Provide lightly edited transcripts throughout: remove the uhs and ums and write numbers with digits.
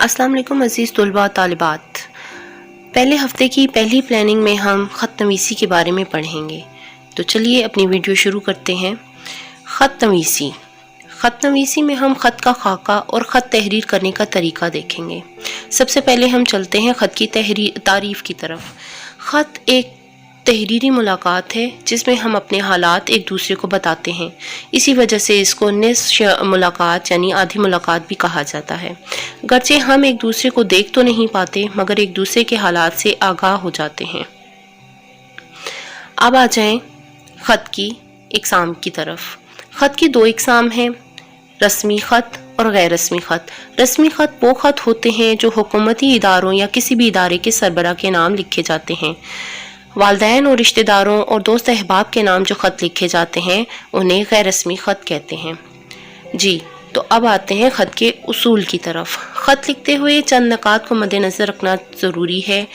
अस्सलाम वालेकुम अज़ीज़ तलबा तालिबात। पहले हफ्ते की पहली प्लानिंग में हम ख़त नवीसी के बारे में पढ़ेंगे। तो चलिए अपनी वीडियो शुरू करते हैं। ख़त नवीसी में हम ख़त का खाका और ख़त तहरीर करने का तरीका देखेंगे। सबसे पहले हम चलते हैं ख़त की तारीफ़ की तरफ। ख़त एक तहरीरी मुलाकात है जिसमें हम अपने हालात एक दूसरे को बताते हैं। इसी वजह से इसको निस्फ मुलाकात यानी आधी मुलाकात भी कहा जाता है। गरचे हम एक दूसरे को देख तो नहीं पाते मगर एक दूसरे के हालात से आगाह हो जाते हैं। अब आ जाएं ख़त की इक़साम की तरफ। ख़त की दो इक़साम हैं, रस्मी ख़त और गैर रस्मी ख़त। रस्मी ख़त वो ख़त होते हैं जो हुकूमती इदारों या किसी भी इदारे के सरबराह के नाम लिखे जाते हैं। वालिदैन और रिश्तेदारों और दोस्त अहबाब के नाम जो ख़त लिखे जाते हैं उन्हें गैर रस्मी ख़त कहते हैं। जी, तो अब आते हैं ख़त के उसूल की तरफ। ख़त लिखते हुए चंद नकात को मद्देनज़र रखना ज़रूरी है।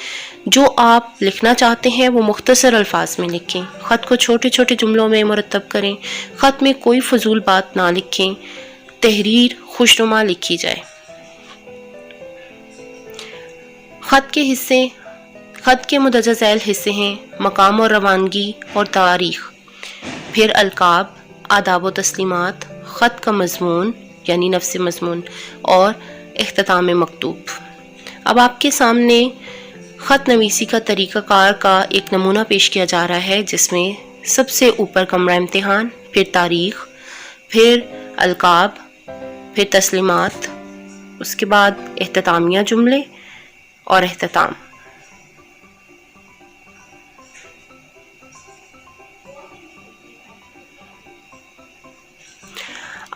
जो आप लिखना चाहते हैं वो मुख्तसर अल्फाज में लिखें। ख़त को छोटे छोटे जुमलों में मुरतब करें। ख़त में कोई फजूल बात ना लिखें। तहरीर खुशनुमा लिखी जाए। ख़त के हिस्से, ख़त के मुदज्जल झैल हिस्से हैं मकाम और रवानगी और तारीख़, फिर अलकाब, आदाब व तस्लीमात, ख़त का मज़मून यानी नफ्स मज़मून और इख्तिताम मकतूब। अब आपके सामने ख़त नवीसी का तरीक़ाकार का एक नमूना पेश किया जा रहा है जिसमें सबसे ऊपर कमरा इम्तिहान, फिर तारीख़, फिर अलकाब, फिर तस्लीमात, उसके बाद इख्तितामिया जुमले और इख्तिताम।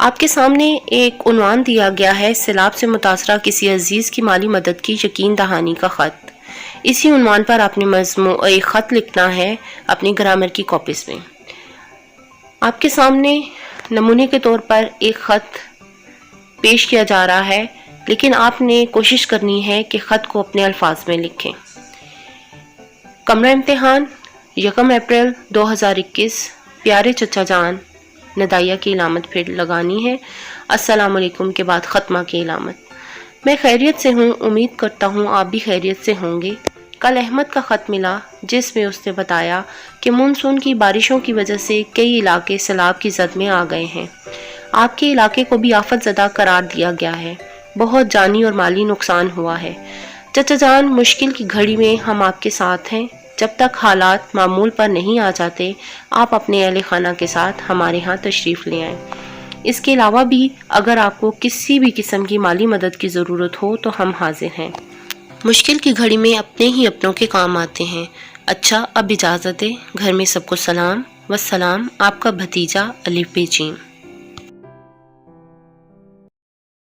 आपके सामने एक उन्वान दिया गया है, सैलाब से मुतासरा किसी अजीज़ की माली मदद की यकीन दहानी का ख़त। इसी उन्वान पर आपने एक ख़त लिखना है अपनी ग्रामर की कॉपीज़ में। आपके सामने नमूने के तौर पर एक ख़त पेश किया जा रहा है, लेकिन आपने कोशिश करनी है कि ख़त को अपने अल्फाज में लिखें। कमरा इम्तिहान 1 अप्रैल 2021, प्यारे चचा जान, नदाइया की इलामत फिर लगानी है, अस्सलाम वालेकुम के बाद ख़त्मा की इलामत। मैं खैरियत से हूँ, उम्मीद करता हूँ आप भी खैरियत से होंगे। कल अहमद का ख़त मिला जिसमें उसने बताया कि मानसून की बारिशों की वजह से कई इलाके सैलाब की जद में आ गए हैं। आपके इलाके को भी आफत ज़दा करार दिया गया है। बहुत जानी और माली नुकसान हुआ है। चचा जान, मुश्किल की घड़ी में हम आपके साथ हैं। जब तक हालात मामूल पर नहीं आ जाते आप अपने अहले खाना के साथ हमारे यहाँ तशरीफ़ ले आएँ। इसके अलावा भी अगर आपको किसी भी किस्म की माली मदद की ज़रूरत हो तो हम हाजिर हैं। मुश्किल की घड़ी में अपने ही अपनों के काम आते हैं। अच्छा, अब इजाज़त दें। घर में सबको सलाम। वस्सलाम। आपका भतीजा अलिफ बेजीम।